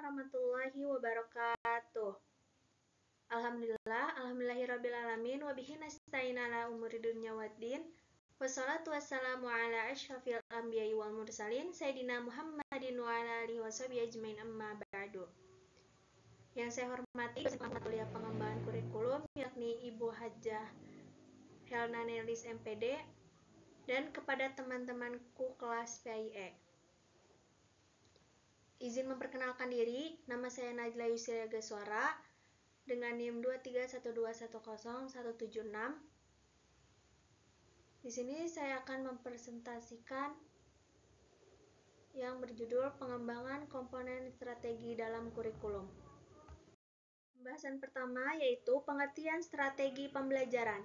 warahmatullahi wabarakatuh. Alhamdulillahirrabbilalamin. Wabihi nasta'in ala umuri dunya waddin. Wassalatu wassalamu ala asyrafil anbiya'i wal mursalin Sayyidina Muhammadin wa ala alihi washabihi ajmain amma ba'du. Yang saya hormati dosen kuliah pengembangan kurikulum yakni Ibu Hajjah Helna Nelis MPD dan kepada teman-temanku kelas PIE. Izin memperkenalkan diri, nama saya Najla Yusria Geswara dengan NIM 231210176. Di sini saya akan mempresentasikan yang berjudul pengembangan komponen strategi dalam kurikulum. Pembahasan pertama yaitu pengertian strategi pembelajaran.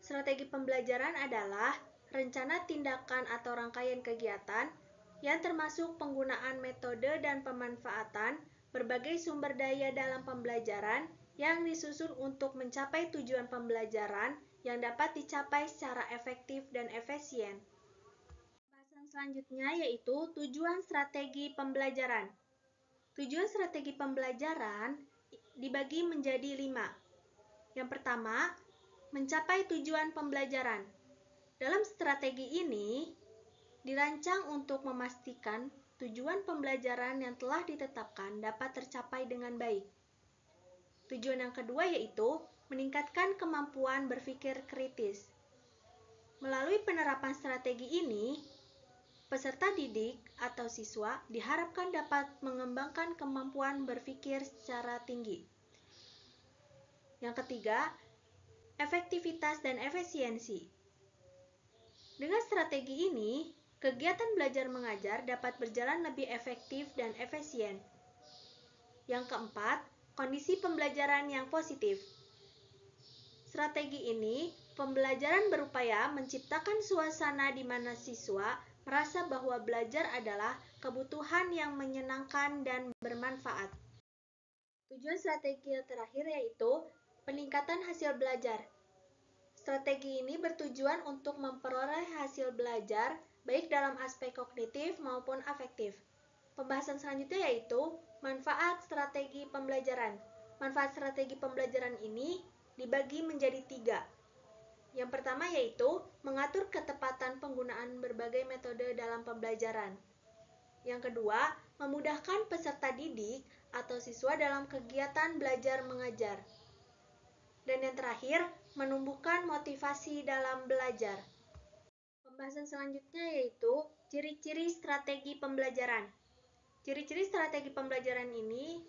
Strategi pembelajaran adalah rencana tindakan atau rangkaian kegiatan yang termasuk penggunaan metode dan pemanfaatan berbagai sumber daya dalam pembelajaran yang disusun untuk mencapai tujuan pembelajaran yang dapat dicapai secara efektif dan efisien. Pembahasan selanjutnya yaitu tujuan strategi pembelajaran. Tujuan strategi pembelajaran dibagi menjadi 5. Yang pertama, mencapai tujuan pembelajaran. Dalam strategi ini, dirancang untuk memastikan tujuan pembelajaran yang telah ditetapkan dapat tercapai dengan baik. Tujuan yang kedua yaitu meningkatkan kemampuan berpikir kritis. Melalui penerapan strategi ini, peserta didik atau siswa diharapkan dapat mengembangkan kemampuan berpikir secara tinggi. Yang ketiga, efektivitas dan efisiensi. Dengan strategi ini, kegiatan belajar mengajar dapat berjalan lebih efektif dan efisien. Yang keempat, kondisi pembelajaran yang positif. Strategi ini, pembelajaran berupaya menciptakan suasana di mana siswa merasa bahwa belajar adalah kebutuhan yang menyenangkan dan bermanfaat. Tujuan strategi yang terakhir yaitu peningkatan hasil belajar. Strategi ini bertujuan untuk memperoleh hasil belajar baik dalam aspek kognitif maupun afektif. Pembahasan selanjutnya yaitu manfaat strategi pembelajaran. Manfaat strategi pembelajaran ini dibagi menjadi 3. Yang pertama yaitu mengatur ketepatan penggunaan berbagai metode dalam pembelajaran. Yang kedua, memudahkan peserta didik atau siswa dalam kegiatan belajar mengajar. Dan yang terakhir, menumbuhkan motivasi dalam belajar. Pembahasan selanjutnya yaitu ciri-ciri strategi pembelajaran. Ciri-ciri strategi pembelajaran ini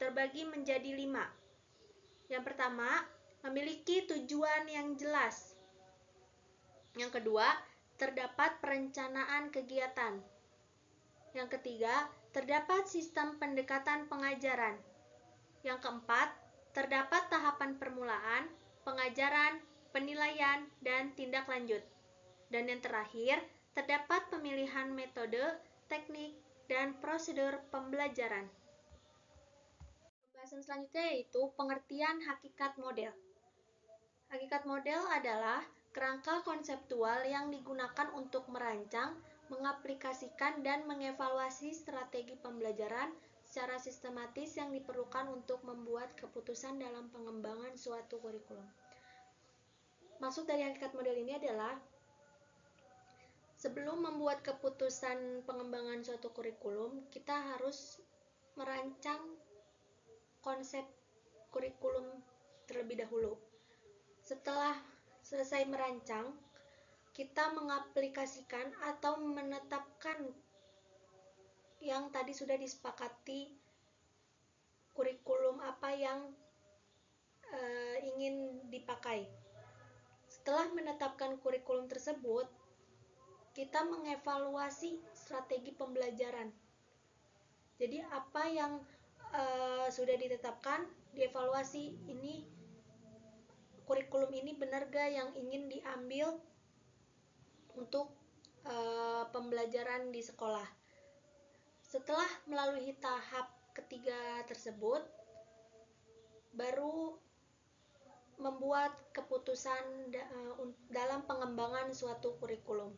terbagi menjadi 5. Yang pertama, memiliki tujuan yang jelas. Yang kedua, terdapat perencanaan kegiatan. Yang ketiga, terdapat sistem pendekatan pengajaran. Yang keempat, terdapat tahapan permulaan, pengajaran, penilaian, dan tindak lanjut. Dan yang terakhir, terdapat pemilihan metode, teknik, dan prosedur pembelajaran. Pembahasan selanjutnya yaitu pengertian hakikat model. Hakikat model adalah kerangka konseptual yang digunakan untuk merancang, mengaplikasikan, dan mengevaluasi strategi pembelajaran secara sistematis yang diperlukan untuk membuat keputusan dalam pengembangan suatu kurikulum. Maksud dari hakikat model ini adalah sebelum membuat keputusan pengembangan suatu kurikulum, kita harus merancang konsep kurikulum terlebih dahulu. Setelah selesai merancang, kita mengaplikasikan atau menetapkan yang tadi sudah disepakati kurikulum apa yang ingin dipakai. Setelah menetapkan kurikulum tersebut, kita mengevaluasi strategi pembelajaran. Jadi apa yang sudah ditetapkan, dievaluasi, ini kurikulum ini benar gak yang ingin diambil untuk pembelajaran di sekolah. Setelah melalui tahap ketiga tersebut, baru membuat keputusan dalam pengembangan suatu kurikulum.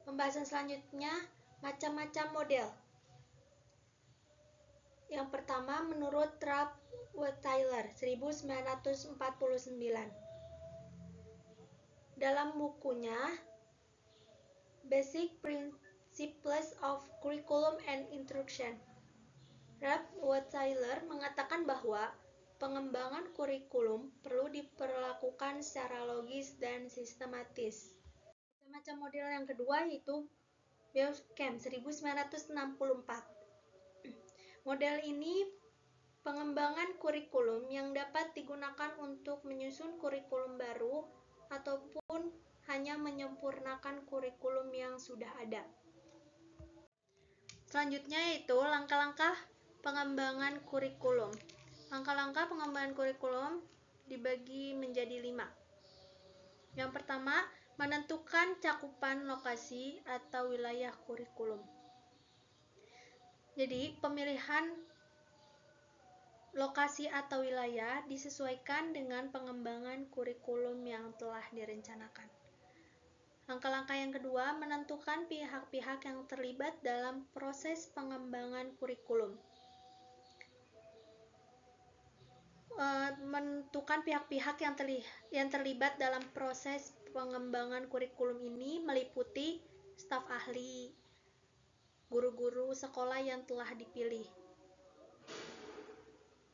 Pembahasan selanjutnya, macam-macam model. Yang pertama menurut Ralph Tyler 1949. Dalam bukunya Basic Principles of Curriculum and Instruction, Ralph Tyler mengatakan bahwa pengembangan kurikulum perlu diperlakukan secara logis dan sistematis. Macam model yang kedua yaitu Beauchamp 1964. Model ini pengembangan kurikulum yang dapat digunakan untuk menyusun kurikulum baru ataupun hanya menyempurnakan kurikulum yang sudah ada. Selanjutnya yaitu langkah-langkah pengembangan kurikulum. Langkah-langkah pengembangan kurikulum dibagi menjadi 5. Yang pertama, menentukan cakupan lokasi atau wilayah kurikulum. Jadi, pemilihan lokasi atau wilayah disesuaikan dengan pengembangan kurikulum yang telah direncanakan. Langkah-langkah yang kedua, menentukan pihak-pihak yang terlibat dalam proses pengembangan kurikulum. Menentukan pihak-pihak yang terlibat dalam proses pengembangan kurikulum ini meliputi staf ahli, guru-guru sekolah yang telah dipilih.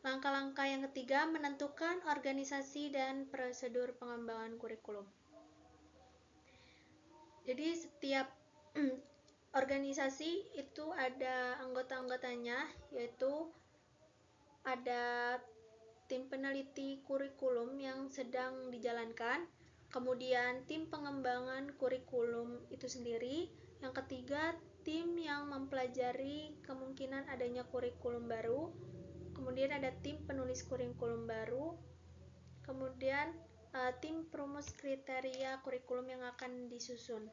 Langkah-langkah yang ketiga, menentukan organisasi dan prosedur pengembangan kurikulum. Jadi setiap organisasi itu ada anggota-anggotanya, yaitu ada tim peneliti kurikulum yang sedang dijalankan, kemudian tim pengembangan kurikulum itu sendiri, yang ketiga tim yang mempelajari kemungkinan adanya kurikulum baru, kemudian ada tim penulis kurikulum baru, kemudian tim perumus kriteria kurikulum yang akan disusun.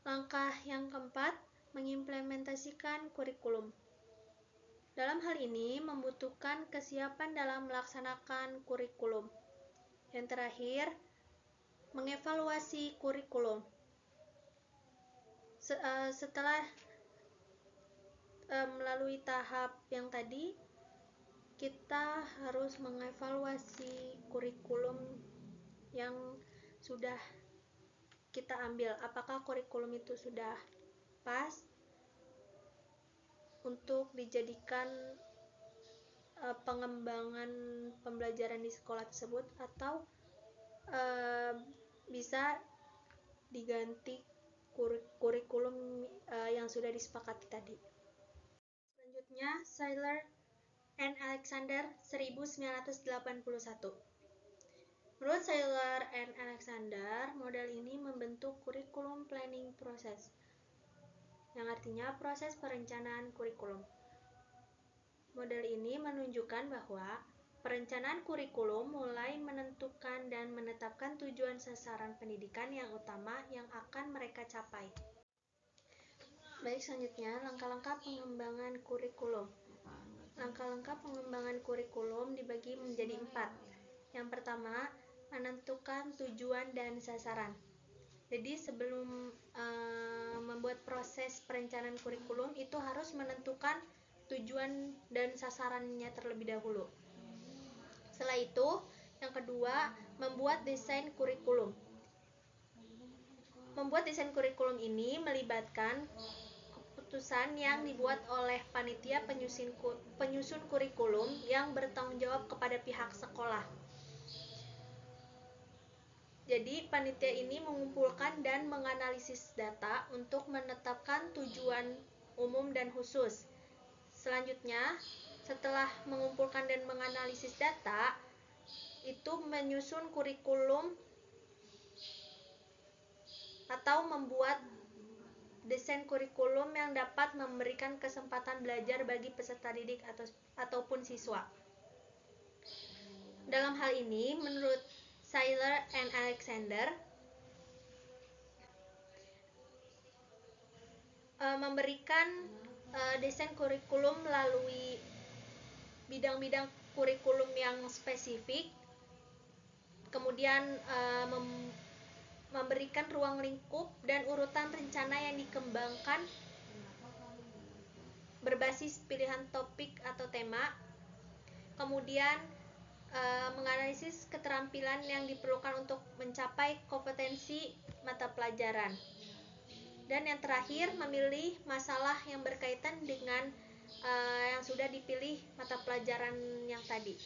Langkah yang keempat, mengimplementasikan kurikulum. Dalam hal ini membutuhkan kesiapan dalam melaksanakan kurikulum. Yang terakhir, mengevaluasi kurikulum. Setelah melalui tahap yang tadi, kita harus mengevaluasi kurikulum yang sudah kita ambil. Apakah kurikulum itu sudah pas untuk dijadikan pengembangan pembelajaran di sekolah tersebut, atau bisa diganti kurikulum yang sudah disepakati tadi. Selanjutnya, Seiler and Alexander 1981. Menurut Seiler and Alexander, model ini membentuk kurikulum planning process, yang artinya proses perencanaan kurikulum. Model ini menunjukkan bahwa perencanaan kurikulum mulai menentukan dan menetapkan tujuan sasaran pendidikan yang utama yang akan mereka capai. Baik, selanjutnya langkah-langkah pengembangan kurikulum. Langkah-langkah pengembangan kurikulum dibagi menjadi 4. Yang pertama, menentukan tujuan dan sasaran. Jadi sebelum membuat proses perencanaan kurikulum itu harus menentukan tujuan dan sasarannya terlebih dahulu. Setelah itu, yang kedua, membuat desain kurikulum. Membuat desain kurikulum ini melibatkan keputusan yang dibuat oleh panitia penyusun kurikulum yang bertanggung jawab kepada pihak sekolah. Jadi, panitia ini mengumpulkan dan menganalisis data untuk menetapkan tujuan umum dan khusus. Selanjutnya, setelah mengumpulkan dan menganalisis data, itu menyusun kurikulum atau membuat desain kurikulum yang dapat memberikan kesempatan belajar bagi peserta didik ataupun siswa. Dalam hal ini, menurut Seiler and Alexander, memberikan desain kurikulum melalui bidang-bidang kurikulum yang spesifik, kemudian memberikan ruang lingkup dan urutan rencana yang dikembangkan berbasis menganalisis pilihan topik atau tema, kemudian menganalisis keterampilan yang diperlukan untuk mencapai kompetensi mata pelajaran. Dan yang terakhir, memilih masalah yang berkaitan dengan yang sudah dipilih mata pelajaran yang tadi.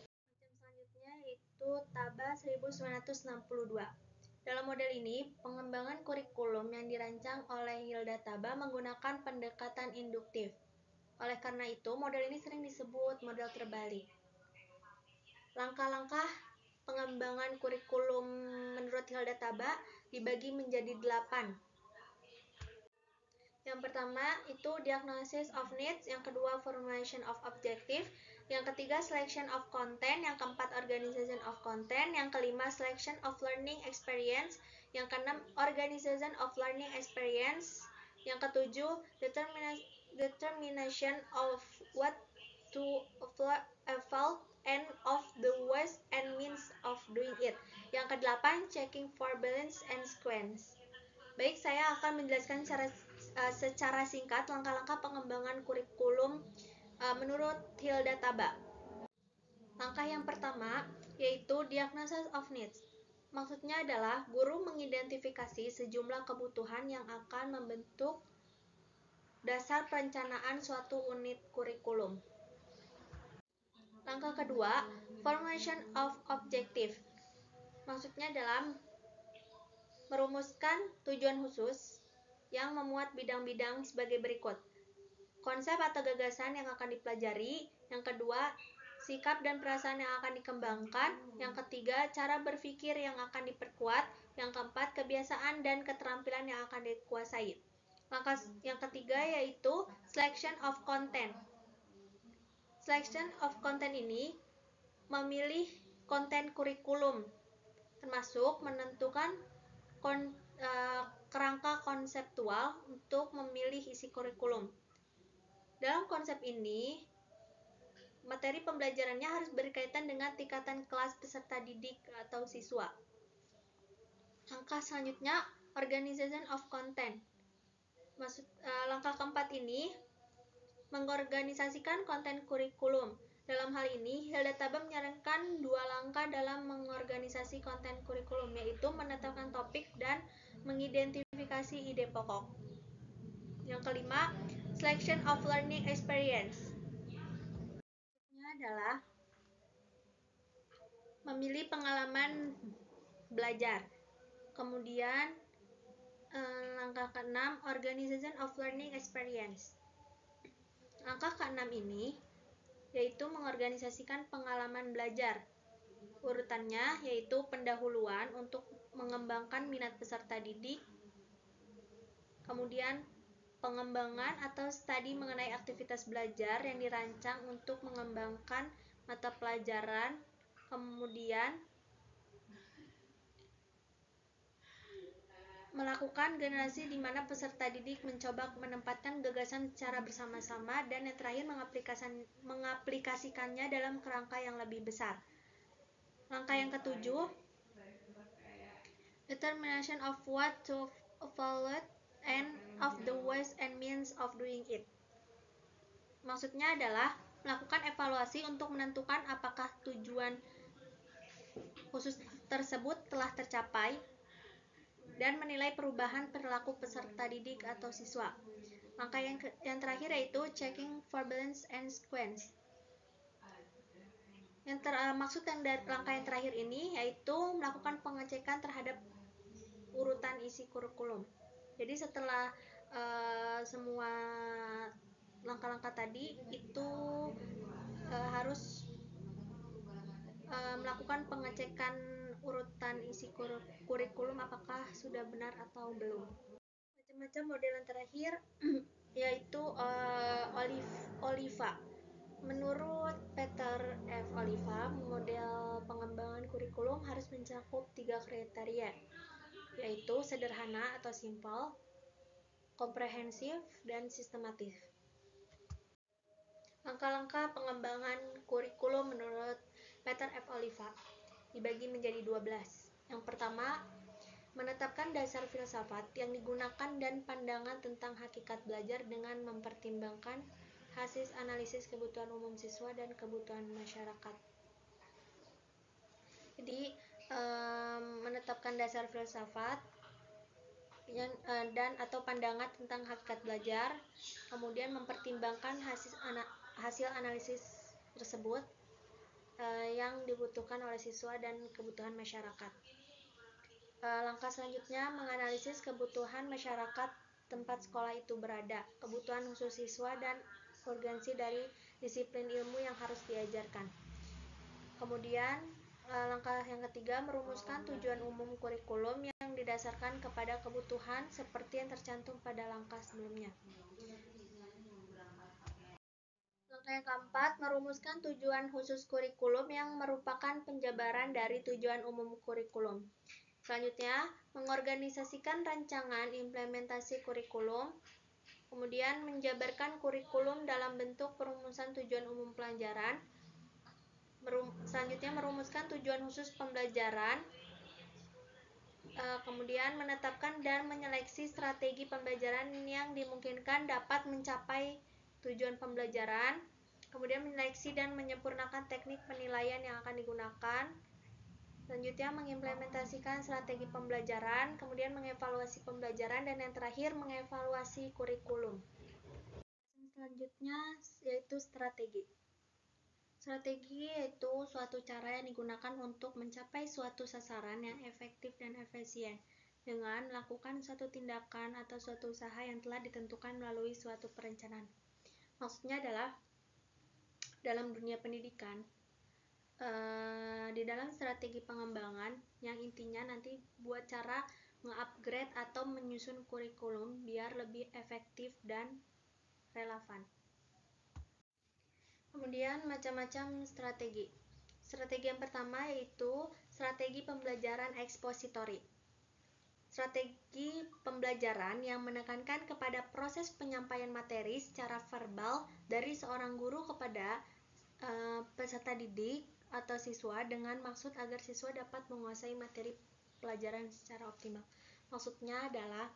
Macam selanjutnya yaitu Taba 1962. Dalam model ini, pengembangan kurikulum yang dirancang oleh Hilda Taba menggunakan pendekatan induktif. Oleh karena itu, model ini sering disebut model terbalik. Langkah-langkah pengembangan kurikulum menurut Hilda Taba dibagi menjadi 8. Yang pertama itu diagnosis of needs, yang kedua formulation of objective, yang ketiga selection of content, yang keempat organization of content, yang kelima selection of learning experience, yang keenam organization of learning experience, yang ketujuh determination of what to evolve and of the ways and means of doing it, yang kedelapan checking for balance and sequence. Baik, saya akan menjelaskan secara singkat langkah-langkah pengembangan kurikulum menurut Hilda Taba. Langkah yang pertama yaitu diagnosis of needs. Maksudnya adalah guru mengidentifikasi sejumlah kebutuhan yang akan membentuk dasar perencanaan suatu unit kurikulum. Langkah kedua, formulation of objective. Maksudnya adalah merumuskan tujuan khusus yang memuat bidang-bidang sebagai berikut. Konsep atau gagasan yang akan dipelajari. Yang kedua, sikap dan perasaan yang akan dikembangkan. Yang ketiga, cara berpikir yang akan diperkuat. Yang keempat, kebiasaan dan keterampilan yang akan dikuasai. Langkah yang ketiga yaitu selection of content. Selection of content ini memilih konten kurikulum, termasuk menentukan kerangka konseptual untuk memilih isi kurikulum. Dalam konsep ini, materi pembelajarannya harus berkaitan dengan tingkatan kelas peserta didik atau siswa. Langkah selanjutnya, organization of content. Langkah keempat ini mengorganisasikan konten kurikulum. Dalam hal ini, Hilda Taba menyarankan 2 langkah dalam mengorganisasi konten kurikulum, yaitu menetapkan topik dan mengidentifikasi ide pokok. Yang kelima, selection of learning experience. Ini adalah memilih pengalaman belajar. Kemudian langkah keenam, organization of learning experience. Langkah keenam ini yaitu mengorganisasikan pengalaman belajar. Urutannya yaitu pendahuluan untuk mengembangkan minat peserta didik, kemudian pengembangan atau studi mengenai aktivitas belajar yang dirancang untuk mengembangkan mata pelajaran, kemudian melakukan generasi di mana peserta didik mencoba menempatkan gagasan secara bersama-sama, dan yang terakhir mengaplikasikannya dalam kerangka yang lebih besar. Langkah yang ketujuh, determination of what to evaluate and of the ways and means of doing it. Maksudnya adalah melakukan evaluasi untuk menentukan apakah tujuan khusus tersebut telah tercapai dan menilai perubahan perilaku peserta didik atau siswa. Langkah yang terakhir yaitu checking for balance and sequence. Maksud dari langkah yang terakhir ini yaitu melakukan pengecekan terhadap urutan isi kurikulum. Jadi setelah semua langkah-langkah tadi itu harus melakukan pengecekan urutan isi kurikulum apakah sudah benar atau belum. Macam-macam model yang terakhir yaitu Oliva. Menurut Peter F. Oliva, model pengembangan kurikulum harus mencakup 3 kriteria, yaitu sederhana atau simple, komprehensif, dan sistematis. Langkah-langkah pengembangan kurikulum menurut Peter F. Oliva dibagi menjadi 12. Yang pertama, menetapkan dasar filsafat yang digunakan dan pandangan tentang hakikat belajar dengan mempertimbangkan hasil analisis kebutuhan umum siswa dan kebutuhan masyarakat. Jadi, menetapkan dasar filsafat dan atau pandangan tentang hakikat belajar, kemudian mempertimbangkan hasil analisis tersebut yang dibutuhkan oleh siswa dan kebutuhan masyarakat. Langkah selanjutnya, menganalisis kebutuhan masyarakat tempat sekolah itu berada, kebutuhan khusus siswa, dan urgensi dari disiplin ilmu yang harus diajarkan. Kemudian, langkah yang ketiga, merumuskan tujuan umum kurikulum yang didasarkan kepada kebutuhan seperti yang tercantum pada langkah sebelumnya. Langkah yang keempat, merumuskan tujuan khusus kurikulum yang merupakan penjabaran dari tujuan umum kurikulum. Selanjutnya, mengorganisasikan rancangan implementasi kurikulum, kemudian menjabarkan kurikulum dalam bentuk perumusan tujuan umum pelajaran, selanjutnya merumuskan tujuan khusus pembelajaran, kemudian menetapkan dan menyeleksi strategi pembelajaran yang dimungkinkan dapat mencapai tujuan pembelajaran, kemudian menyeleksi dan menyempurnakan teknik penilaian yang akan digunakan, selanjutnya mengimplementasikan strategi pembelajaran, kemudian mengevaluasi pembelajaran, dan yang terakhir mengevaluasi kurikulum. Selanjutnya yaitu strategi. Strategi yaitu suatu cara yang digunakan untuk mencapai suatu sasaran yang efektif dan efisien dengan melakukan suatu tindakan atau suatu usaha yang telah ditentukan melalui suatu perencanaan. Maksudnya adalah dalam dunia pendidikan, di dalam strategi pengembangan yang intinya nanti buat cara nge-upgrade atau menyusun kurikulum biar lebih efektif dan relevan. Kemudian macam-macam strategi. Strategi yang pertama yaitu strategi pembelajaran ekspositori. Strategi pembelajaran yang menekankan kepada proses penyampaian materi secara verbal dari seorang guru kepada peserta didik atau siswa dengan maksud agar siswa dapat menguasai materi pelajaran secara optimal. Maksudnya adalah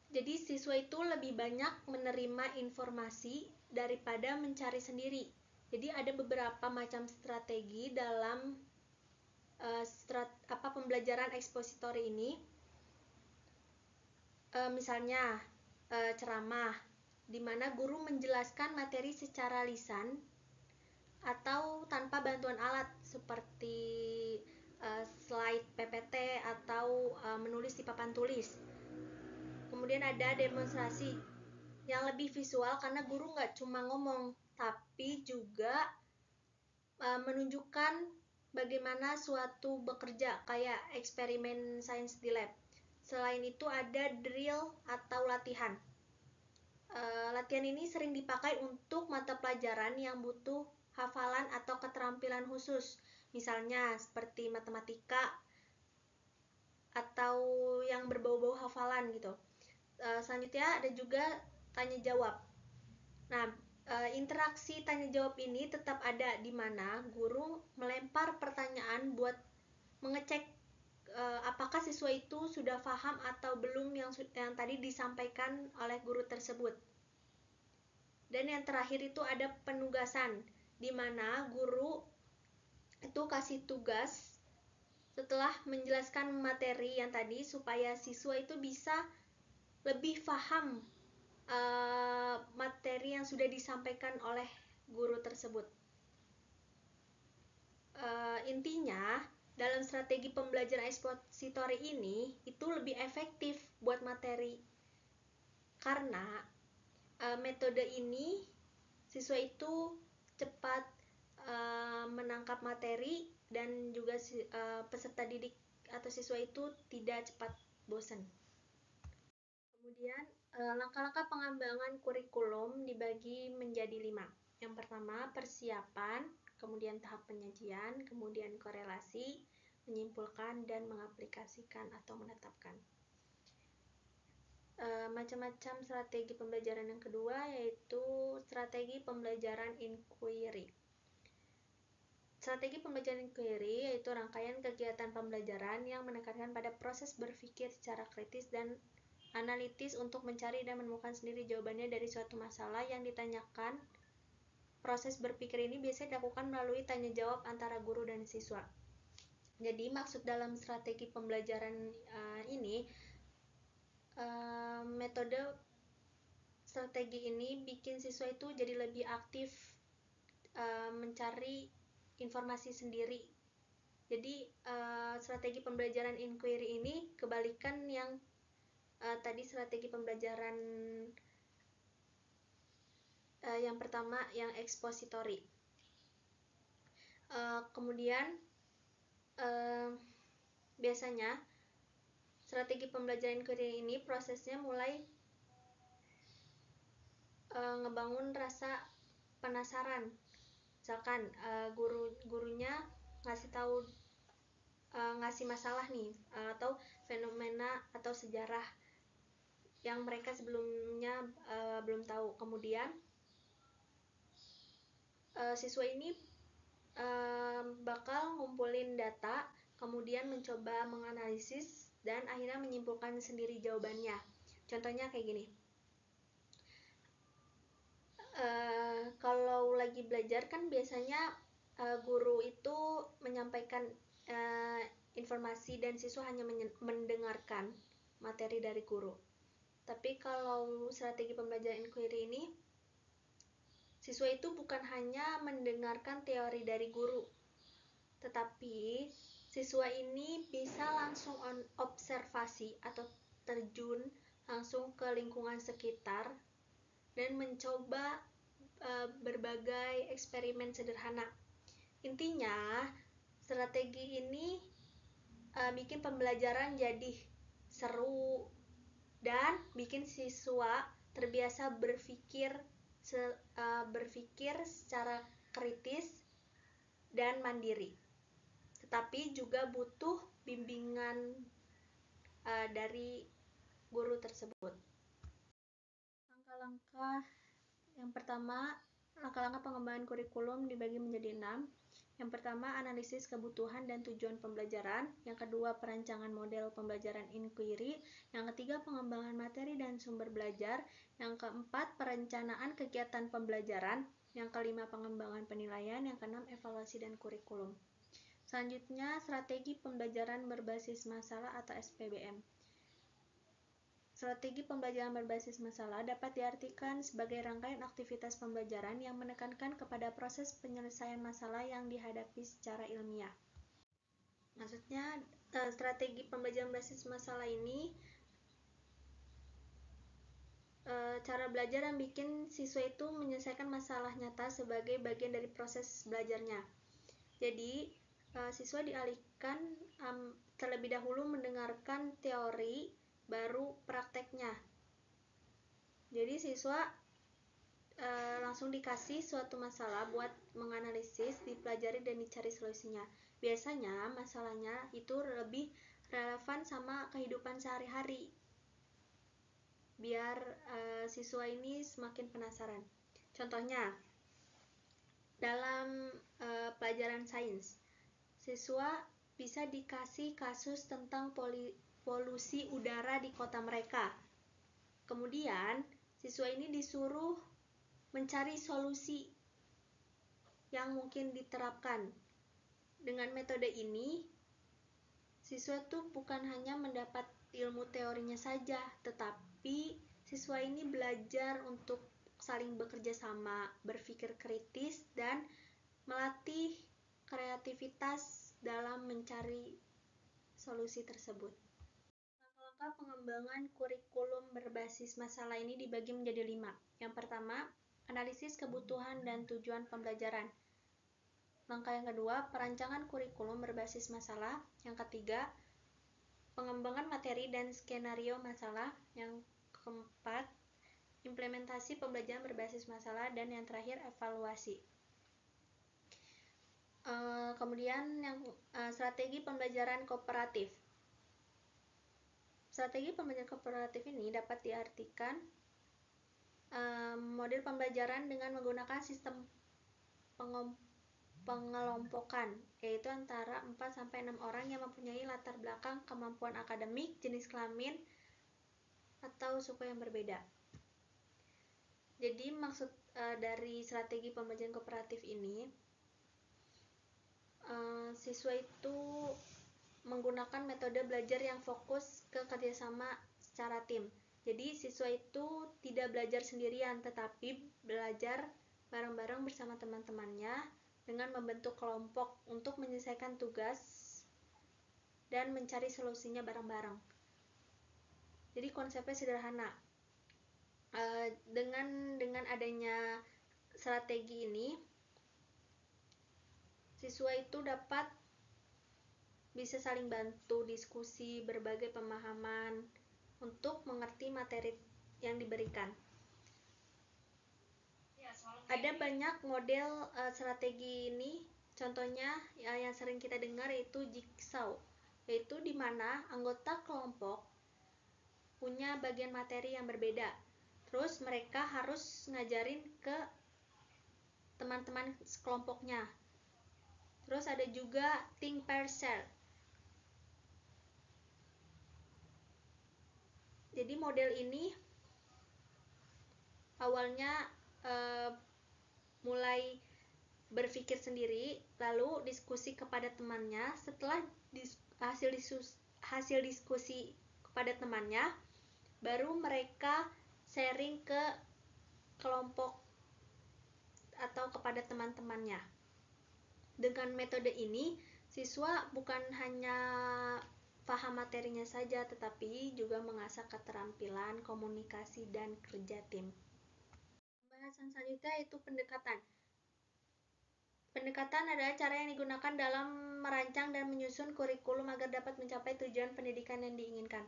jadi siswa itu lebih banyak menerima informasi daripada mencari sendiri. Jadi ada beberapa macam strategi dalam pembelajaran ekspositori ini. Misalnya ceramah, di mana guru menjelaskan materi secara lisan atau tanpa bantuan alat seperti slide PPT atau menulis di papan tulis. Kemudian ada demonstrasi yang lebih visual karena guru nggak cuma ngomong, tapi juga menunjukkan bagaimana suatu bekerja kayak eksperimen sains di lab. Selain itu ada drill atau latihan. Latihan ini sering dipakai untuk mata pelajaran yang butuh hafalan atau keterampilan khusus, misalnya seperti matematika atau yang berbau-bau hafalan gitu. Selanjutnya ada juga tanya jawab. Nah, interaksi tanya jawab ini tetap ada di mana guru melempar pertanyaan buat mengecek apakah siswa itu sudah paham atau belum yang tadi disampaikan oleh guru tersebut. Dan yang terakhir itu ada penugasan, di mana guru itu kasih tugas setelah menjelaskan materi yang tadi supaya siswa itu bisa lebih paham materi yang sudah disampaikan oleh guru tersebut. Intinya dalam strategi pembelajaran ekspositori ini itu lebih efektif buat materi karena metode ini siswa itu cepat menangkap materi dan juga peserta didik atau siswa itu tidak cepat bosan. Kemudian langkah-langkah pengembangan kurikulum dibagi menjadi 5. Yang pertama, persiapan, kemudian tahap penyajian, kemudian korelasi, menyimpulkan, dan mengaplikasikan atau menetapkan. Macam-macam strategi pembelajaran yang kedua yaitu strategi pembelajaran inquiry. Strategi pembelajaran inquiry yaitu rangkaian kegiatan pembelajaran yang menekankan pada proses berpikir secara kritis dan analitis untuk mencari dan menemukan sendiri jawabannya dari suatu masalah yang ditanyakan. Proses berpikir ini biasanya dilakukan melalui tanya jawab antara guru dan siswa. Jadi maksud dalam strategi pembelajaran ini, metode strategi ini bikin siswa itu jadi lebih aktif mencari informasi sendiri. Jadi strategi pembelajaran inquiry ini kebalikan yang tadi strategi pembelajaran yang pertama yang expository. Kemudian biasanya strategi pembelajaran inquiry ini prosesnya mulai ngebangun rasa penasaran. Misalkan gurunya ngasih tahu ngasih masalah nih atau fenomena atau sejarah yang mereka sebelumnya belum tahu. Kemudian siswa ini bakal ngumpulin data, kemudian mencoba menganalisis dan akhirnya menyimpulkan sendiri jawabannya. Contohnya kayak gini. Kalau lagi belajar kan biasanya guru itu menyampaikan informasi dan siswa hanya mendengarkan materi dari guru. Tapi kalau strategi pembelajaran inquiry ini, siswa itu bukan hanya mendengarkan teori dari guru, tetapi siswa ini bisa langsung observasi atau terjun langsung ke lingkungan sekitar dan mencoba berbagai eksperimen sederhana. Intinya, strategi ini bikin pembelajaran jadi seru dan bikin siswa terbiasa berpikir secara kritis dan mandiri. Tetapi juga butuh bimbingan dari guru tersebut. Langkah-langkah yang pertama, langkah-langkah pengembangan kurikulum dibagi menjadi 6. Yang pertama, analisis kebutuhan dan tujuan pembelajaran. Yang kedua, perancangan model pembelajaran inquiry. Yang ketiga, pengembangan materi dan sumber belajar. Yang keempat, perencanaan kegiatan pembelajaran. Yang kelima, pengembangan penilaian. Yang keenam, evaluasi dan kurikulum. Selanjutnya, strategi pembelajaran berbasis masalah atau SPBM. Strategi pembelajaran berbasis masalah dapat diartikan sebagai rangkaian aktivitas pembelajaran yang menekankan kepada proses penyelesaian masalah yang dihadapi secara ilmiah. Maksudnya, strategi pembelajaran berbasis masalah ini cara belajar yang bikin siswa itu menyelesaikan masalah nyata sebagai bagian dari proses belajarnya. Jadi, siswa dialihkan terlebih dahulu mendengarkan teori, baru prakteknya. Jadi siswa langsung dikasih suatu masalah buat menganalisis, dipelajari dan dicari solusinya. Biasanya masalahnya itu lebih relevan sama kehidupan sehari-hari, biar siswa ini semakin penasaran. Contohnya, dalam pelajaran sains, siswa bisa dikasih kasus tentang polusi udara di kota mereka. Kemudian, siswa ini disuruh mencari solusi yang mungkin diterapkan. Dengan metode ini, siswa tuh bukan hanya mendapat ilmu teorinya saja, tetapi siswa ini belajar untuk saling bekerja sama, berpikir kritis, dan melatih kreativitas dalam mencari solusi tersebut. Langkah pengembangan kurikulum berbasis masalah ini dibagi menjadi 5. Yang pertama, analisis kebutuhan dan tujuan pembelajaran. Langkah yang kedua, perancangan kurikulum berbasis masalah. Yang ketiga, pengembangan materi dan skenario masalah. Yang keempat, implementasi pembelajaran berbasis masalah. Dan yang terakhir, evaluasi. Kemudian yang strategi pembelajaran kooperatif. Strategi pembelajaran kooperatif ini dapat diartikan model pembelajaran dengan menggunakan sistem pengelompokan, yaitu antara 4-6 orang yang mempunyai latar belakang kemampuan akademik, jenis kelamin, atau suku yang berbeda. Jadi maksud dari strategi pembelajaran kooperatif ini, siswa itu menggunakan metode belajar yang fokus ke kerjasama secara tim. Jadi siswa itu tidak belajar sendirian, tetapi belajar bareng-bareng bersama teman-temannya dengan membentuk kelompok untuk menyelesaikan tugas dan mencari solusinya bareng-bareng. Jadi konsepnya sederhana. Dengan adanya strategi ini, siswa itu dapat bisa saling bantu, diskusi, berbagai pemahaman untuk mengerti materi yang diberikan. Ada banyak model strategi ini, contohnya yang sering kita dengar yaitu jigsaw, yaitu di mana anggota kelompok punya bagian materi yang berbeda. Terus mereka harus ngajarin ke teman-teman sekelompoknya. Terus ada juga think pair share. Jadi model ini awalnya mulai berpikir sendiri, lalu diskusi kepada temannya. Setelah hasil diskusi kepada temannya, baru mereka sharing ke kelompok atau kepada teman-temannya. Dengan metode ini, siswa bukan hanya paham materinya saja, tetapi juga mengasah keterampilan komunikasi dan kerja tim. Pembahasan selanjutnya yaitu pendekatan. Pendekatan adalah cara yang digunakan dalam merancang dan menyusun kurikulum agar dapat mencapai tujuan pendidikan yang diinginkan.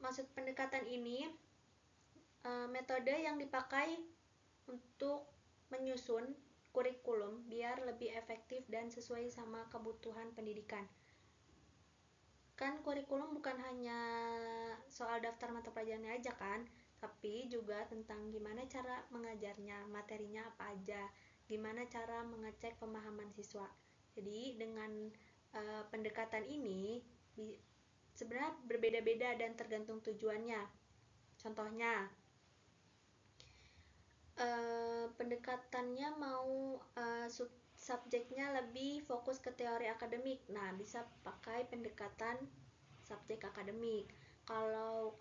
Maksud pendekatan ini, metode yang dipakai untuk menyusun kurikulum biar lebih efektif dan sesuai sama kebutuhan pendidikan. Kan kurikulum bukan hanya soal daftar mata pelajarannya aja kan, tapi juga tentang gimana cara mengajarnya, materinya apa aja, gimana cara mengecek pemahaman siswa. Jadi dengan pendekatan ini sebenarnya berbeda-beda dan tergantung tujuannya. Contohnya, pendekatannya mau subjeknya lebih fokus ke teori akademik, nah bisa pakai pendekatan subjek akademik. Kalau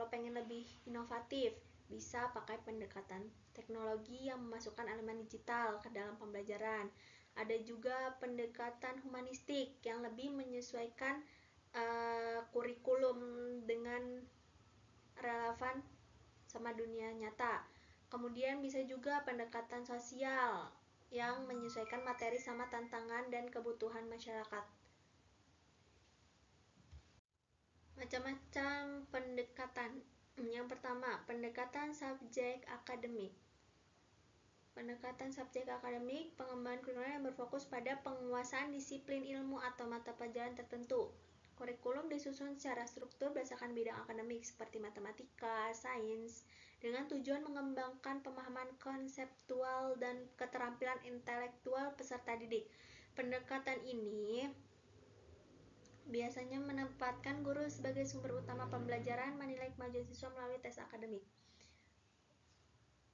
pengen lebih inovatif, bisa pakai pendekatan teknologi yang memasukkan elemen digital ke dalam pembelajaran. Ada juga pendekatan humanistik yang lebih menyesuaikan kurikulum dengan relevan sama dunia nyata. Kemudian bisa juga pendekatan sosial yang menyesuaikan materi sama tantangan dan kebutuhan masyarakat. Macam-macam pendekatan. Yang pertama, pendekatan subjek akademik. Pendekatan subjek akademik, pengembangan kurikulum yang berfokus pada penguasaan disiplin ilmu atau mata pelajaran tertentu. Kurikulum disusun secara struktur berdasarkan bidang akademik seperti matematika, sains, dengan tujuan mengembangkan pemahaman konseptual dan keterampilan intelektual peserta didik. Pendekatan ini biasanya menempatkan guru sebagai sumber utama pembelajaran, menilai kemajuan siswa melalui tes akademik.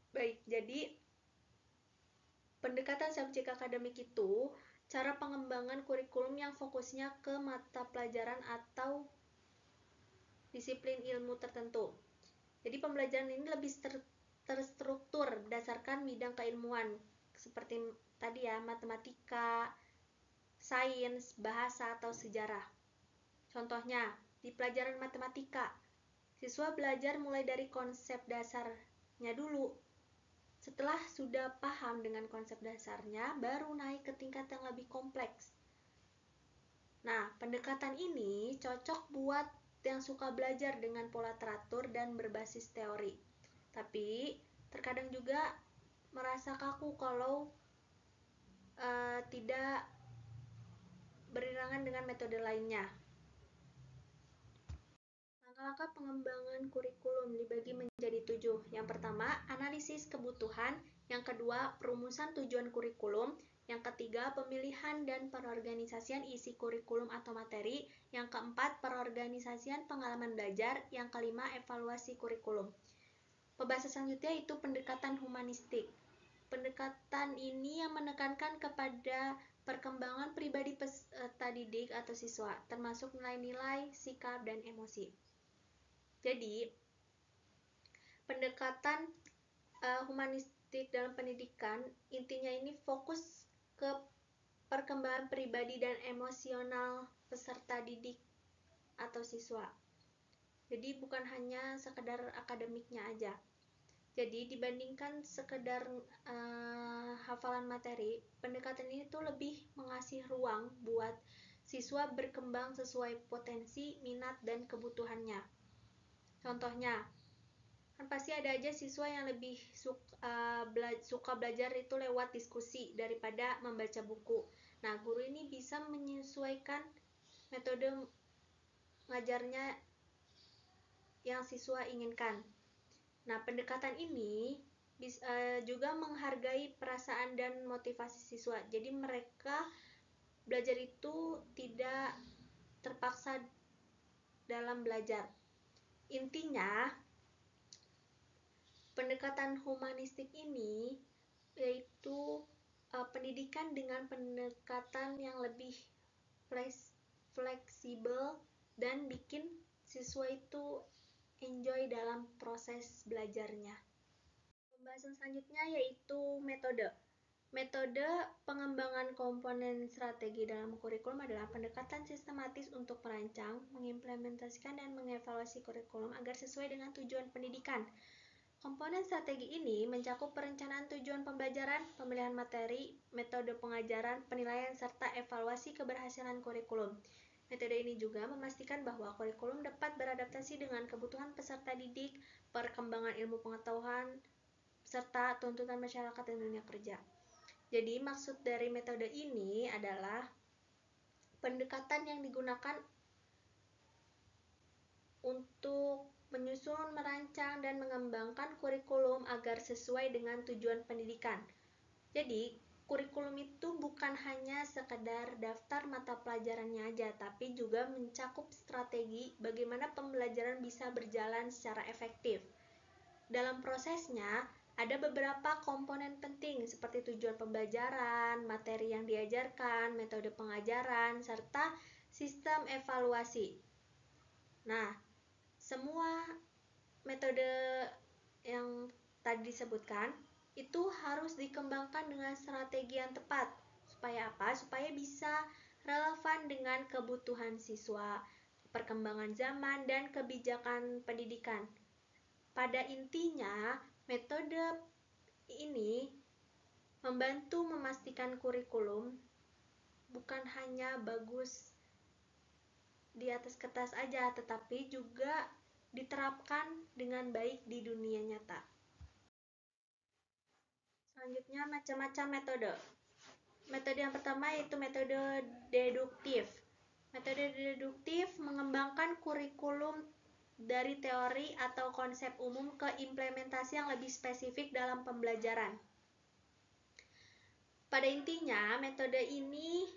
Baik, jadi pendekatan subjek akademik itu cara pengembangan kurikulum yang fokusnya ke mata pelajaran atau disiplin ilmu tertentu. Jadi pembelajaran ini lebih terstruktur berdasarkan bidang keilmuan seperti tadi ya, matematika, sains, bahasa, atau sejarah. Contohnya, di pelajaran matematika, siswa belajar mulai dari konsep dasarnya dulu. Setelah sudah paham dengan konsep dasarnya, baru naik ke tingkat yang lebih kompleks. Nah, pendekatan ini cocok buat yang suka belajar dengan pola teratur dan berbasis teori. Tapi, terkadang juga merasa kaku kalau tidak beriringan dengan metode lainnya. Langkah-langkah pengembangan kurikulum dibagi menjadi 7. Yang pertama, analisis kebutuhan. Yang kedua, perumusan tujuan kurikulum. Yang ketiga, pemilihan dan perorganisasian isi kurikulum atau materi. Yang keempat, perorganisasian pengalaman belajar. Yang kelima, evaluasi kurikulum. Pembahasan selanjutnya itu pendekatan humanistik. Pendekatan ini yang menekankan kepada perkembangan pribadi peserta didik atau siswa, termasuk nilai-nilai, sikap, dan emosi. Jadi, pendekatan humanistik dalam pendidikan, intinya ini fokus ke perkembangan pribadi dan emosional peserta didik atau siswa. Jadi bukan hanya sekedar akademiknya aja. Jadi dibandingkan sekedar hafalan materi, pendekatan ini tuh lebih mengasih ruang buat siswa berkembang sesuai potensi, minat, dan kebutuhannya. Contohnya, kan pasti ada aja siswa yang lebih suka belajar itu lewat diskusi daripada membaca buku. Nah, guru ini bisa menyesuaikan metode ngajarnya yang siswa inginkan. Nah, pendekatan ini juga menghargai perasaan dan motivasi siswa. Jadi mereka belajar itu tidak terpaksa dalam belajar. Intinya, pendekatan humanistik ini yaitu pendidikan dengan pendekatan yang lebih fleksibel dan bikin siswa itu enjoy dalam proses belajarnya. Pembahasan selanjutnya yaitu metode. Metode pengembangan komponen strategi dalam kurikulum adalah pendekatan sistematis untuk merancang, mengimplementasikan, dan mengevaluasi kurikulum agar sesuai dengan tujuan pendidikan. Komponen strategi ini mencakup perencanaan tujuan pembelajaran, pemilihan materi, metode pengajaran, penilaian, serta evaluasi keberhasilan kurikulum. Metode ini juga memastikan bahwa kurikulum dapat beradaptasi dengan kebutuhan peserta didik, perkembangan ilmu pengetahuan, serta tuntutan masyarakat dan dunia kerja. Jadi maksud dari metode ini adalah pendekatan yang digunakan untuk menyusun, merancang, dan mengembangkan kurikulum agar sesuai dengan tujuan pendidikan. Jadi, kurikulum itu bukan hanya sekedar daftar mata pelajarannya aja, tapi juga mencakup strategi bagaimana pembelajaran bisa berjalan secara efektif. Dalam prosesnya, ada beberapa komponen penting seperti tujuan pembelajaran, materi yang diajarkan, metode pengajaran, serta sistem evaluasi. Nah, semua metode yang tadi disebutkan itu harus dikembangkan dengan strategi yang tepat. Supaya apa? Supaya bisa relevan dengan kebutuhan siswa, perkembangan zaman, dan kebijakan pendidikan. Pada intinya, metode ini membantu memastikan kurikulum bukan hanya bagus di atas kertas aja, tetapi juga diterapkan dengan baik di dunia nyata. Selanjutnya, macam-macam metode. Metode yang pertama yaitu metode deduktif. Metode deduktif mengembangkan kurikulum dari teori atau konsep umum ke implementasi yang lebih spesifik dalam pembelajaran. Pada intinya, metode ini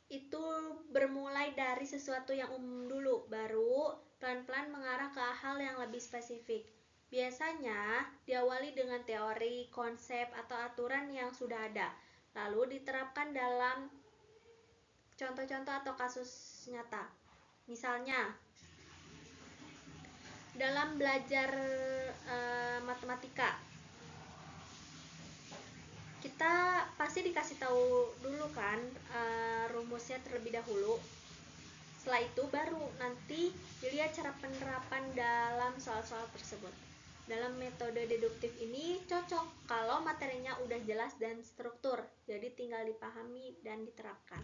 itu bermulai dari sesuatu yang umum dulu, baru pelan-pelan mengarah ke hal yang lebih spesifik. Biasanya diawali dengan teori, konsep, atau aturan yang sudah ada, lalu diterapkan dalam contoh-contoh atau kasus nyata. Misalnya, dalam belajar matematika, kita pasti dikasih tahu dulu kan rumusnya terlebih dahulu. Setelah itu baru nanti dilihat cara penerapan dalam soal-soal tersebut. Dalam metode deduktif ini cocok kalau materinya udah jelas dan struktur, jadi tinggal dipahami dan diterapkan.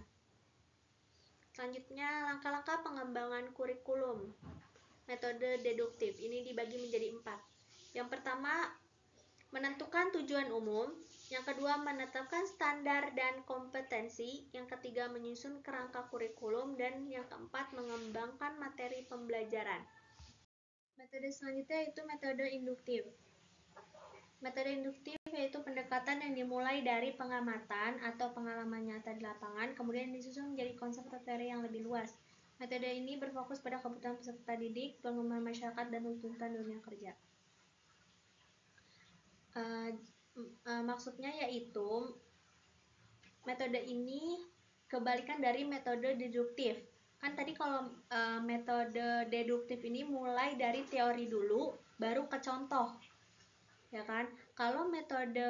Selanjutnya, langkah-langkah pengembangan kurikulum. Metode deduktif ini dibagi menjadi 4. Yang pertama, menentukan tujuan umum. Yang kedua, menetapkan standar dan kompetensi. Yang ketiga, menyusun kerangka kurikulum. Dan yang keempat, mengembangkan materi pembelajaran. Metode selanjutnya yaitu metode induktif. Metode induktif yaitu pendekatan yang dimulai dari pengamatan atau pengalaman nyata di lapangan, kemudian disusun menjadi konsep atau teori yang lebih luas. Metode ini berfokus pada kebutuhan peserta didik, pengembangan masyarakat, dan tuntutan dunia kerja. Maksudnya yaitu metode ini kebalikan dari metode deduktif. Kan tadi kalau metode deduktif ini mulai dari teori dulu, baru ke contoh. Ya kan? Kalau metode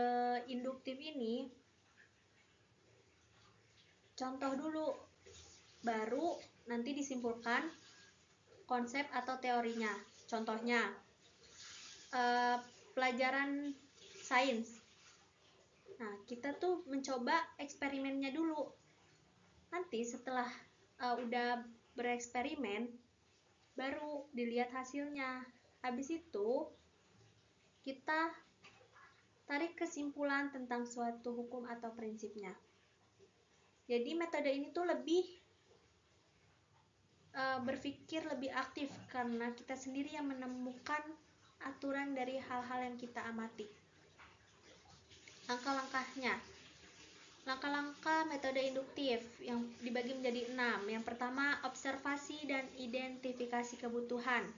induktif ini contoh dulu, baru nanti disimpulkan konsep atau teorinya. Contohnya pelajaran sains. Nah, kita tuh mencoba eksperimennya dulu. Nanti setelah udah bereksperimen, baru dilihat hasilnya. Habis itu kita tarik kesimpulan tentang suatu hukum atau prinsipnya. Jadi metode ini tuh lebih berpikir lebih aktif karena kita sendiri yang menemukan aturan dari hal-hal yang kita amati. Langkah-langkahnya. Langkah-langkah metode induktif yang dibagi menjadi 6. Yang pertama, observasi dan identifikasi kebutuhan.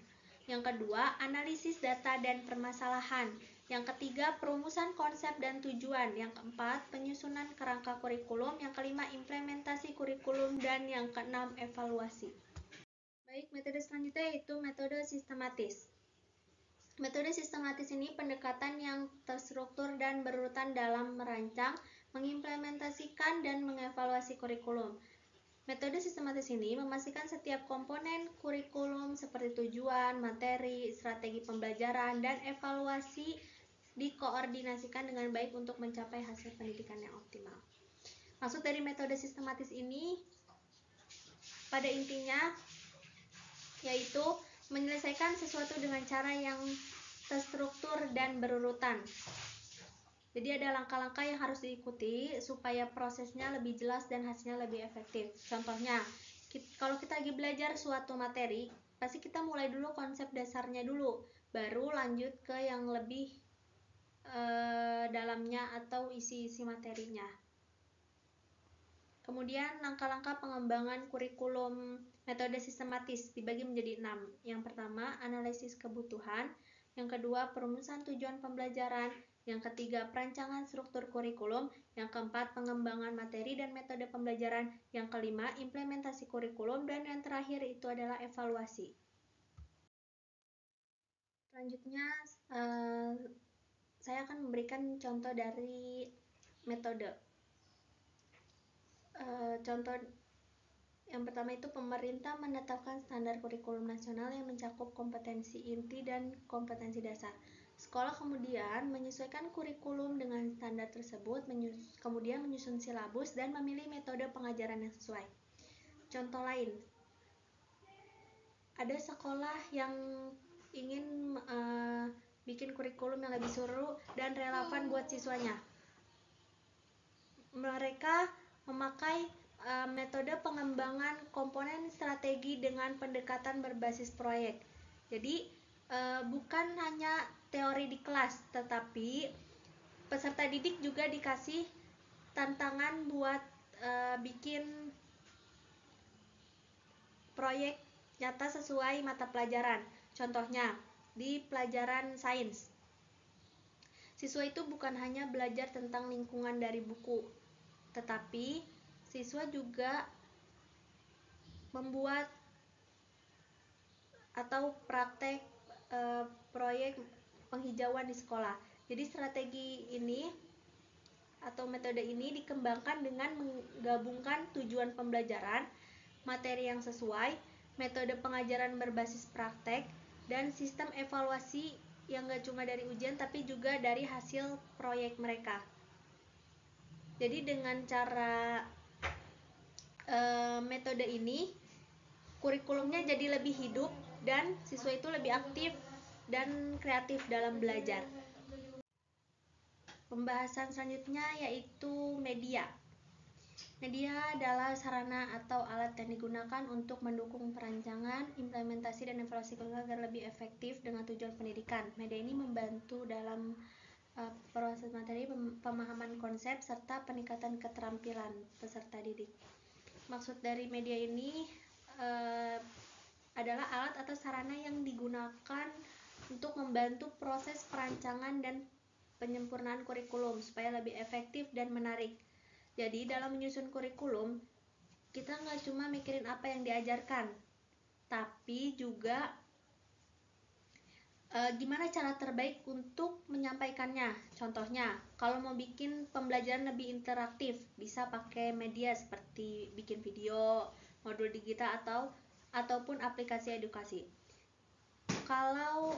Yang kedua, analisis data dan permasalahan. Yang ketiga, perumusan konsep dan tujuan. Yang keempat, penyusunan kerangka kurikulum. Yang kelima, implementasi kurikulum. Dan yang keenam, evaluasi. Baik, metode selanjutnya yaitu metode sistematis. Metode sistematis ini pendekatan yang terstruktur dan berurutan dalam merancang, mengimplementasikan, dan mengevaluasi kurikulum. Metode sistematis ini memastikan setiap komponen kurikulum seperti tujuan, materi, strategi pembelajaran, dan evaluasi dikoordinasikan dengan baik untuk mencapai hasil pendidikan yang optimal. Maksud dari metode sistematis ini pada intinya yaitu menyelesaikan sesuatu dengan cara yang terstruktur dan berurutan. Jadi ada langkah-langkah yang harus diikuti supaya prosesnya lebih jelas dan hasilnya lebih efektif. Contohnya, kalau kita lagi belajar suatu materi, pasti kita mulai dulu konsep dasarnya dulu, baru lanjut ke yang lebih dalamnya atau isi-isi materinya. Kemudian langkah-langkah pengembangan kurikulum metode sistematis dibagi menjadi 6. Yang pertama, analisis kebutuhan. Yang kedua, perumusan tujuan pembelajaran. Yang ketiga, perancangan struktur kurikulum. Yang keempat, pengembangan materi dan metode pembelajaran. Yang kelima, implementasi kurikulum. Dan yang terakhir itu adalah evaluasi. Selanjutnya, saya akan memberikan contoh dari metode. Contoh yang pertama itu pemerintah menetapkan standar kurikulum nasional yang mencakup kompetensi inti dan kompetensi dasar. Sekolah kemudian menyesuaikan kurikulum dengan standar tersebut, kemudian menyusun silabus dan memilih metode pengajaran yang sesuai. Contoh lain, ada sekolah yang ingin bikin kurikulum yang lebih seru dan relevan buat siswanya. Mereka memakai metode pengembangan komponen strategi dengan pendekatan berbasis proyek. Jadi bukan hanya teori di kelas, tetapi peserta didik juga dikasih tantangan buat bikin proyek nyata sesuai mata pelajaran. Contohnya di pelajaran sains, siswa itu bukan hanya belajar tentang lingkungan dari buku, tetapi siswa juga membuat atau praktek proyek penghijauan di sekolah. Jadi strategi ini atau metode ini dikembangkan dengan menggabungkan tujuan pembelajaran, materi yang sesuai, metode pengajaran berbasis praktek, dan sistem evaluasi yang gak cuma dari ujian tapi juga dari hasil proyek mereka. Jadi dengan cara metode ini, kurikulumnya jadi lebih hidup dan siswa itu lebih aktif dan kreatif dalam belajar. Pembahasan selanjutnya yaitu media. Media adalah sarana atau alat yang digunakan untuk mendukung perancangan, implementasi, dan evaluasi kurikulum agar lebih efektif dengan tujuan pendidikan. Media ini membantu dalam proses materi, pemahaman konsep, serta peningkatan keterampilan peserta didik. Maksud dari media ini adalah alat atau sarana yang digunakan untuk membantu proses perancangan dan penyempurnaan kurikulum supaya lebih efektif dan menarik. Jadi dalam menyusun kurikulum, kita nggak cuma mikirin apa yang diajarkan, tapi juga gimana cara terbaik untuk menyampaikannya. Contohnya, kalau mau bikin pembelajaran lebih interaktif, bisa pakai media seperti bikin video, modul digital ataupun aplikasi edukasi. Kalau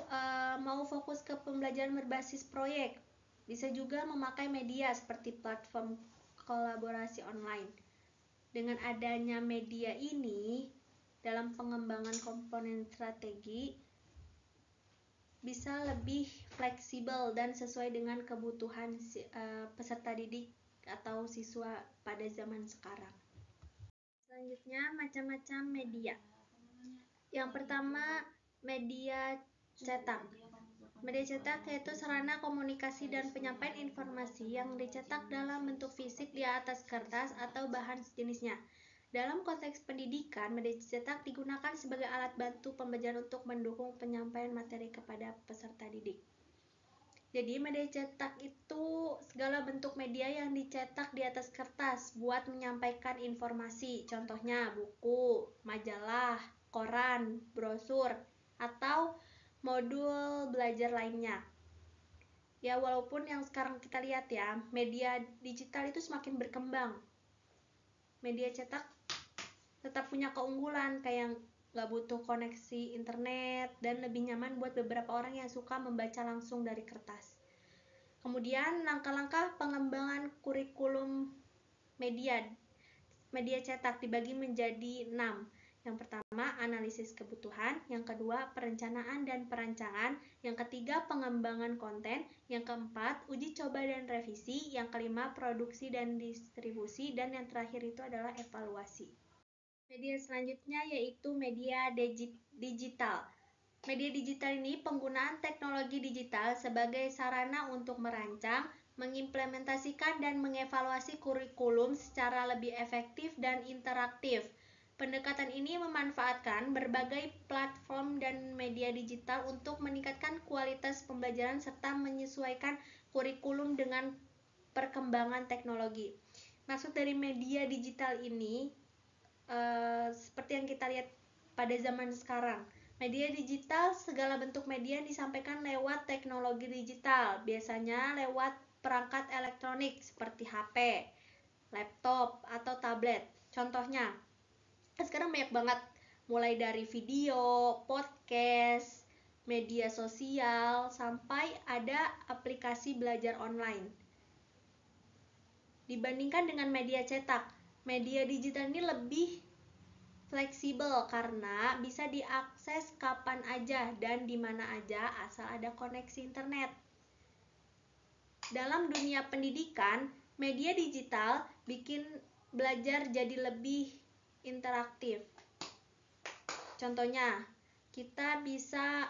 mau fokus ke pembelajaran berbasis proyek, bisa juga memakai media seperti platform kolaborasi online. Dengan adanya media ini, dalam pengembangan komponen strategi, bisa lebih fleksibel dan sesuai dengan kebutuhan peserta didik atau siswa pada zaman sekarang. Selanjutnya, macam-macam media. Yang pertama, media cetak. Media cetak yaitu sarana komunikasi dan penyampaian informasi yang dicetak dalam bentuk fisik di atas kertas atau bahan sejenisnya. Dalam konteks pendidikan, media cetak digunakan sebagai alat bantu pembelajaran untuk mendukung penyampaian materi kepada peserta didik. Jadi, media cetak itu segala bentuk media yang dicetak di atas kertas buat menyampaikan informasi. Contohnya buku, majalah, koran, brosur, atau modul belajar lainnya. Ya, walaupun yang sekarang kita lihat ya, media digital itu semakin berkembang. Media cetak tetap punya keunggulan, kayak nggak butuh koneksi internet dan lebih nyaman buat beberapa orang yang suka membaca langsung dari kertas. Kemudian langkah-langkah pengembangan kurikulum media cetak dibagi menjadi 6. Yang pertama, analisis kebutuhan. Yang kedua, perencanaan dan perancangan. Yang ketiga, pengembangan konten. Yang keempat, uji coba dan revisi. Yang kelima, produksi dan distribusi. Dan yang terakhir itu adalah evaluasi. Media selanjutnya yaitu media digital. Media digital ini penggunaan teknologi digital sebagai sarana untuk merancang, mengimplementasikan dan mengevaluasi kurikulum secara lebih efektif dan interaktif. Pendekatan ini memanfaatkan berbagai platform dan media digital untuk meningkatkan kualitas pembelajaran serta menyesuaikan kurikulum dengan perkembangan teknologi. Maksud dari media digital ini seperti yang kita lihat pada zaman sekarang. Media digital, segala bentuk media yang disampaikan lewat teknologi digital, biasanya lewat perangkat elektronik seperti HP, laptop, atau tablet. Contohnya, sekarang banyak banget, mulai dari video, podcast, media sosial, sampai ada aplikasi belajar online. Dibandingkan dengan media cetak, media digital ini lebih fleksibel karena bisa diakses kapan aja dan di mana aja asal ada koneksi internet. Dalam dunia pendidikan, media digital bikin belajar jadi lebih interaktif. Contohnya, kita bisa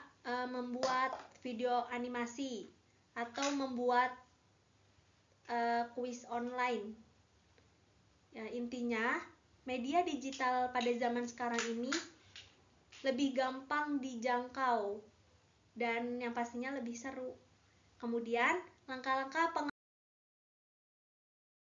membuat video animasi atau membuat kuis online. Ya, intinya, media digital pada zaman sekarang ini lebih gampang dijangkau dan yang pastinya lebih seru. Kemudian, langkah-langkah pengembangan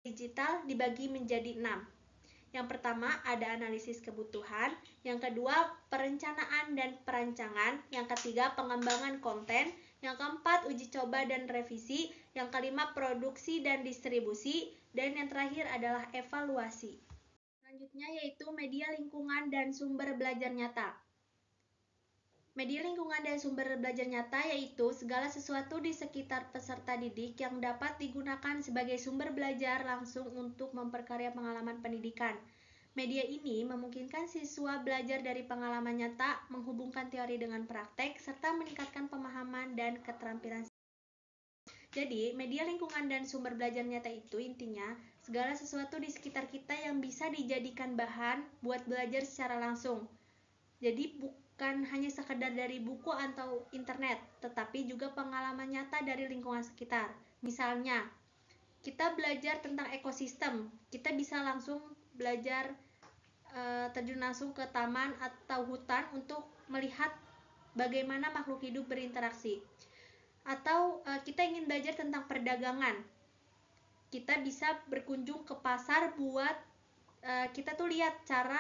digital dibagi menjadi 6. Yang pertama, ada analisis kebutuhan. Yang kedua, perencanaan dan perancangan. Yang ketiga, pengembangan konten. Yang keempat, uji coba dan revisi. Yang kelima, produksi dan distribusi. Dan yang terakhir adalah evaluasi. Selanjutnya yaitu media lingkungan dan sumber belajar nyata. Media lingkungan dan sumber belajar nyata yaitu segala sesuatu di sekitar peserta didik yang dapat digunakan sebagai sumber belajar langsung untuk memperkaya pengalaman pendidikan. Media ini memungkinkan siswa belajar dari pengalaman nyata, menghubungkan teori dengan praktek, serta meningkatkan pemahaman dan keterampilan. Jadi, media lingkungan dan sumber belajar nyata itu intinya segala sesuatu di sekitar kita yang bisa dijadikan bahan buat belajar secara langsung. Jadi bukan hanya sekedar dari buku atau internet, tetapi juga pengalaman nyata dari lingkungan sekitar. Misalnya, kita belajar tentang ekosistem, kita bisa langsung belajar terjun langsung ke taman atau hutan untuk melihat bagaimana makhluk hidup berinteraksi. Atau kita ingin belajar tentang perdagangan, kita bisa berkunjung ke pasar buat kita tuh lihat cara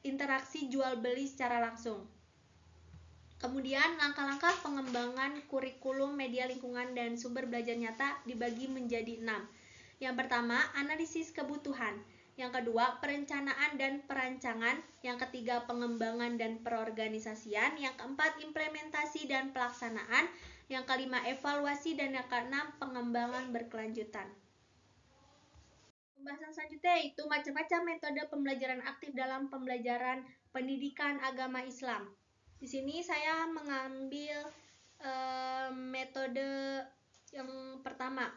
interaksi jual beli secara langsung. Kemudian langkah-langkah pengembangan kurikulum media lingkungan dan sumber belajar nyata dibagi menjadi 6. Yang pertama, analisis kebutuhan. Yang kedua, perencanaan dan perancangan. Yang ketiga, pengembangan dan perorganisasian. Yang keempat, implementasi dan pelaksanaan. Yang kelima, evaluasi. Dan yang keenam, pengembangan berkelanjutan. Pembahasan selanjutnya yaitu macam-macam metode pembelajaran aktif dalam pembelajaran pendidikan agama Islam. Di sini saya mengambil metode yang pertama,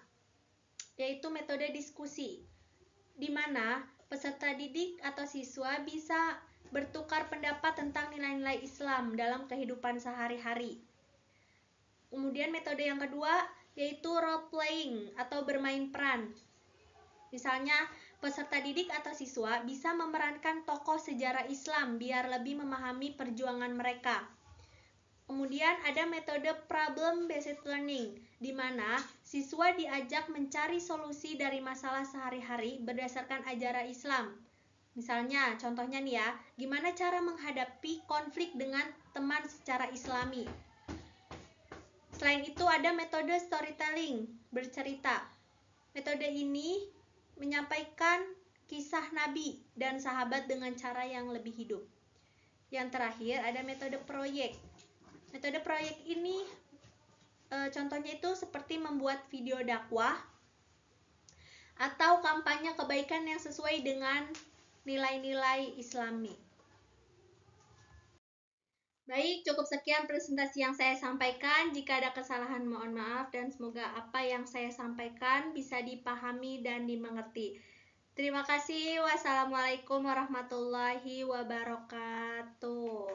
yaitu metode diskusi, di mana peserta didik atau siswa bisa bertukar pendapat tentang nilai-nilai Islam dalam kehidupan sehari-hari. Kemudian metode yang kedua yaitu role playing atau bermain peran. Misalnya, peserta didik atau siswa bisa memerankan tokoh sejarah Islam biar lebih memahami perjuangan mereka. Kemudian ada metode problem based learning, di mana siswa diajak mencari solusi dari masalah sehari-hari berdasarkan ajaran Islam. Misalnya, contohnya nih ya, gimana cara menghadapi konflik dengan teman secara Islami. Selain itu ada metode storytelling, bercerita. Metode ini menyampaikan kisah Nabi dan sahabat dengan cara yang lebih hidup. Yang terakhir ada metode proyek. Metode proyek ini contohnya itu seperti membuat video dakwah atau kampanye kebaikan yang sesuai dengan nilai-nilai Islami. Baik, cukup sekian presentasi yang saya sampaikan. Jika ada kesalahan mohon maaf dan semoga apa yang saya sampaikan bisa dipahami dan dimengerti. Terima kasih. Wassalamualaikum warahmatullahi wabarakatuh.